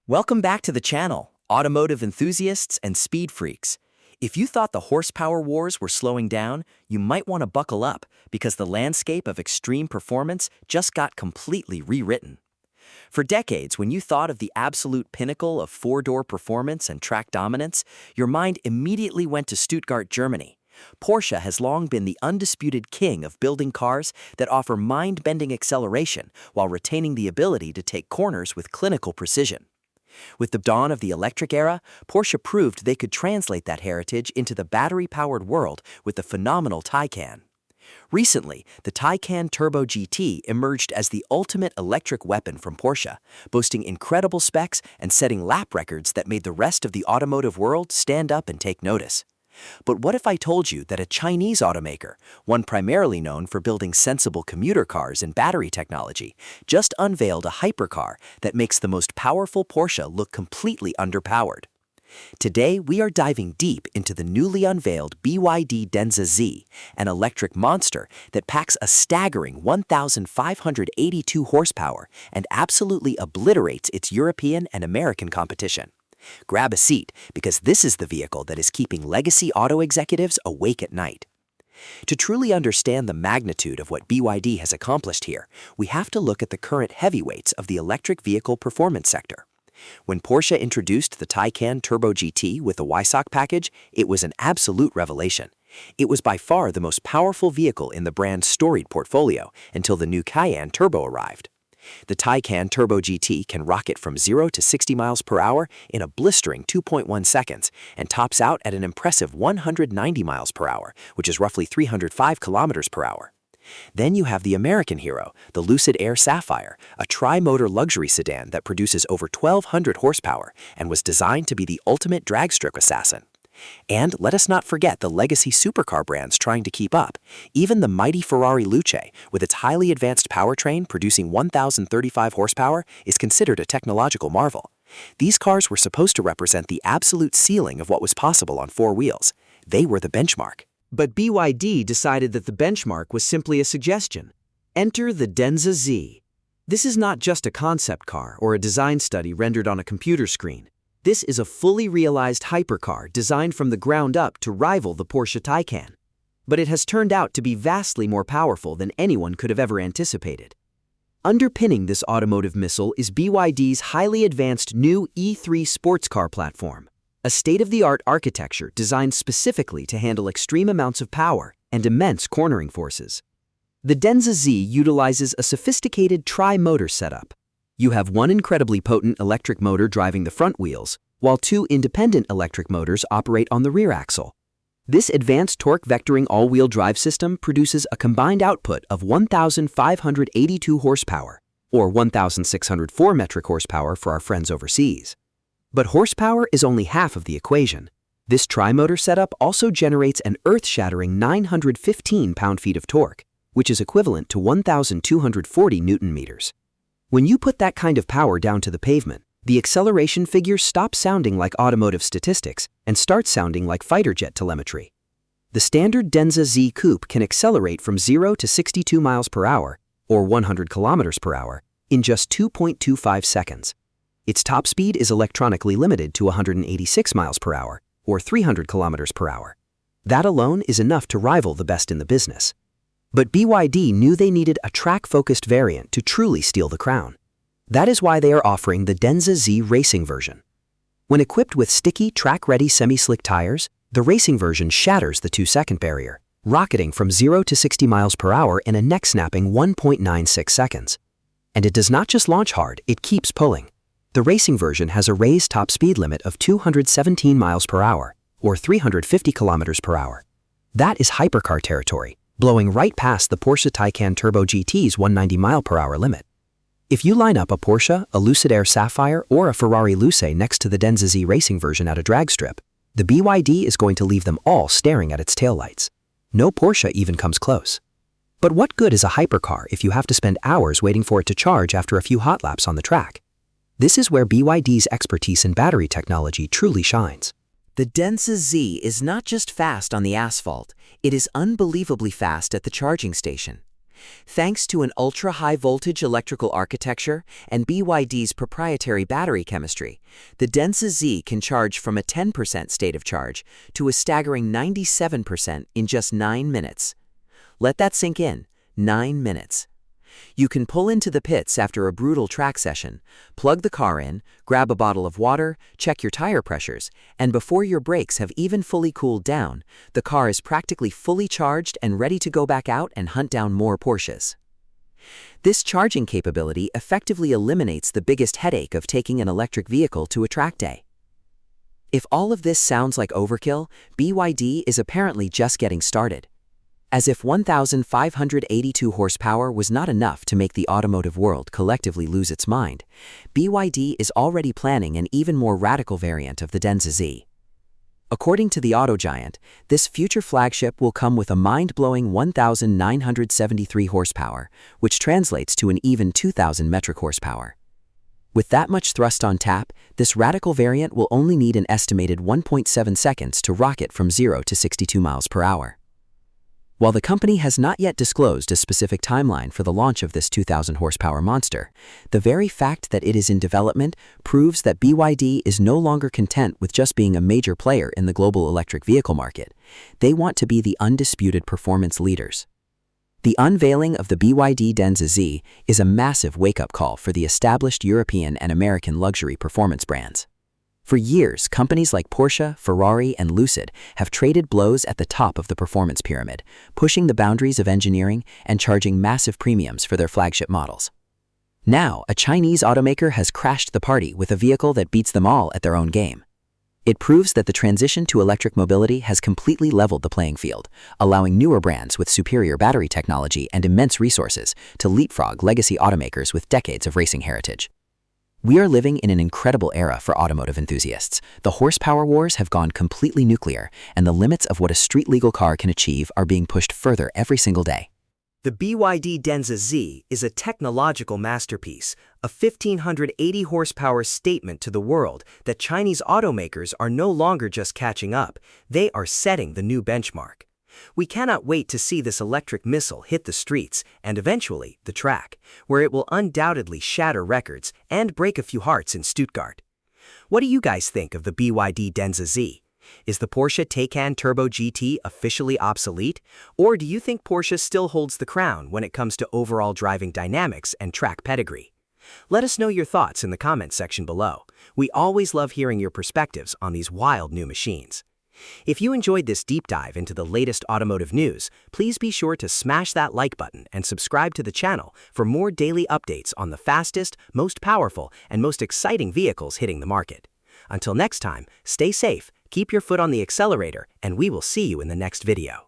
Welcome back to the channel, automotive enthusiasts and speed freaks. If you thought the horsepower wars were slowing down, you might want to buckle up because the landscape of extreme performance just got completely rewritten. For decades, when you thought of the absolute pinnacle of four-door performance and track dominance, your mind immediately went to Stuttgart, Germany. Porsche has long been the undisputed king of building cars that offer mind-bending acceleration while retaining the ability to take corners with clinical precision. With the dawn of the electric era, Porsche proved they could translate that heritage into the battery-powered world with the phenomenal Taycan. Recently, the Taycan Turbo GT emerged as the ultimate electric weapon from Porsche, boasting incredible specs and setting lap records that made the rest of the automotive world stand up and take notice. But what if I told you that a Chinese automaker, one primarily known for building sensible commuter cars and battery technology, just unveiled a hypercar that makes the most powerful Porsche look completely underpowered? Today, we are diving deep into the newly unveiled BYD Denza Z, an electric monster that packs a staggering 1,582 horsepower and absolutely obliterates its European and American competition. Grab a seat, because this is the vehicle that is keeping legacy auto executives awake at night. To truly understand the magnitude of what BYD has accomplished here, we have to look at the current heavyweights of the electric vehicle performance sector. When Porsche introduced the Taycan Turbo GT with the Weissach package, it was an absolute revelation. It was by far the most powerful vehicle in the brand's storied portfolio until the new Cayenne Turbo arrived. The Taycan Turbo GT can rocket from 0 to 60 miles per hour in a blistering 2.1 seconds and tops out at an impressive 190 miles per hour, which is roughly 305 kilometers per hour. Then you have the American hero, the Lucid Air Sapphire, a tri-motor luxury sedan that produces over 1,200 horsepower and was designed to be the ultimate dragstrip assassin. And let us not forget the legacy supercar brands trying to keep up. Even the mighty Ferrari Luce, with its highly advanced powertrain producing 1,035 horsepower, is considered a technological marvel. These cars were supposed to represent the absolute ceiling of what was possible on four wheels. They were the benchmark. But BYD decided that the benchmark was simply a suggestion. Enter the Denza Z. This is not just a concept car or a design study rendered on a computer screen. This is a fully realized hypercar designed from the ground up to rival the Porsche Taycan. But it has turned out to be vastly more powerful than anyone could have ever anticipated. Underpinning this automotive missile is BYD's highly advanced new E3 sports car platform, a state-of-the-art architecture designed specifically to handle extreme amounts of power and immense cornering forces. The Denza Z utilizes a sophisticated tri-motor setup. You have one incredibly potent electric motor driving the front wheels, while two independent electric motors operate on the rear axle. This advanced torque vectoring all-wheel drive system produces a combined output of 1,582 horsepower, or 1,604 metric horsepower for our friends overseas. But horsepower is only half of the equation. This tri-motor setup also generates an earth-shattering 915 pound-feet of torque, which is equivalent to 1,240 newton-meters. When you put that kind of power down to the pavement, the acceleration figures stop sounding like automotive statistics and start sounding like fighter jet telemetry. The standard Denza Z coupe can accelerate from 0 to 62 miles per hour, or 100 kilometers per hour, in just 2.25 seconds. Its top speed is electronically limited to 186 miles per hour, or 300 kilometers per hour. That alone is enough to rival the best in the business. But BYD knew they needed a track-focused variant to truly steal the crown. That is why they are offering the Denza Z racing version. When equipped with sticky, track-ready semi-slick tires, the racing version shatters the 2-second barrier, rocketing from 0 to 60 miles per hour in a neck-snapping 1.96 seconds. And it does not just launch hard, it keeps pulling. The racing version has a raised top speed limit of 217 miles per hour, or 350 kilometers per hour. That is hypercar territory, blowing right past the Porsche Taycan Turbo GT's 190 mile per hour limit. If you line up a Porsche, a Lucid Air Sapphire, or a Ferrari Luce next to the Denza Z racing version at a drag strip, the BYD is going to leave them all staring at its taillights. No Porsche even comes close. But what good is a hypercar if you have to spend hours waiting for it to charge after a few hot laps on the track? This is where BYD's expertise in battery technology truly shines. The Denza Z is not just fast on the asphalt, it is unbelievably fast at the charging station. Thanks to an ultra-high voltage electrical architecture and BYD's proprietary battery chemistry, the Denza Z can charge from a 10% state of charge to a staggering 97% in just 9 minutes. Let that sink in. 9 minutes. You can pull into the pits after a brutal track session, plug the car in, grab a bottle of water, check your tire pressures, and before your brakes have even fully cooled down, the car is practically fully charged and ready to go back out and hunt down more Porsches. This charging capability effectively eliminates the biggest headache of taking an electric vehicle to a track day. If all of this sounds like overkill, BYD is apparently just getting started. As if 1,582 horsepower was not enough to make the automotive world collectively lose its mind, BYD is already planning an even more radical variant of the Denza Z. According to the auto giant, this future flagship will come with a mind-blowing 1,973 horsepower, which translates to an even 2,000 metric horsepower. With that much thrust on tap, this radical variant will only need an estimated 1.7 seconds to rocket from 0 to 62 miles per hour. While the company has not yet disclosed a specific timeline for the launch of this 2,000 horsepower monster, the very fact that it is in development proves that BYD is no longer content with just being a major player in the global electric vehicle market. They want to be the undisputed performance leaders. The unveiling of the BYD Denza Z is a massive wake-up call for the established European and American luxury performance brands. For years, companies like Porsche, Ferrari, and Lucid have traded blows at the top of the performance pyramid, pushing the boundaries of engineering and charging massive premiums for their flagship models. Now, a Chinese automaker has crashed the party with a vehicle that beats them all at their own game. It proves that the transition to electric mobility has completely leveled the playing field, allowing newer brands with superior battery technology and immense resources to leapfrog legacy automakers with decades of racing heritage. We are living in an incredible era for automotive enthusiasts. The horsepower wars have gone completely nuclear, and the limits of what a street-legal car can achieve are being pushed further every single day. The BYD Denza Z is a technological masterpiece, a 1,580 horsepower statement to the world that Chinese automakers are no longer just catching up, they are setting the new benchmark. We cannot wait to see this electric missile hit the streets and eventually the track, where it will undoubtedly shatter records and break a few hearts in Stuttgart. What do you guys think of the BYD Denza Z? Is the Porsche Taycan Turbo GT officially obsolete, or do you think Porsche still holds the crown when it comes to overall driving dynamics and track pedigree? Let us know your thoughts in the comments section below. We always love hearing your perspectives on these wild new machines. If you enjoyed this deep dive into the latest automotive news, please be sure to smash that like button and subscribe to the channel for more daily updates on the fastest, most powerful, and most exciting vehicles hitting the market. Until next time, stay safe, keep your foot on the accelerator, and we will see you in the next video.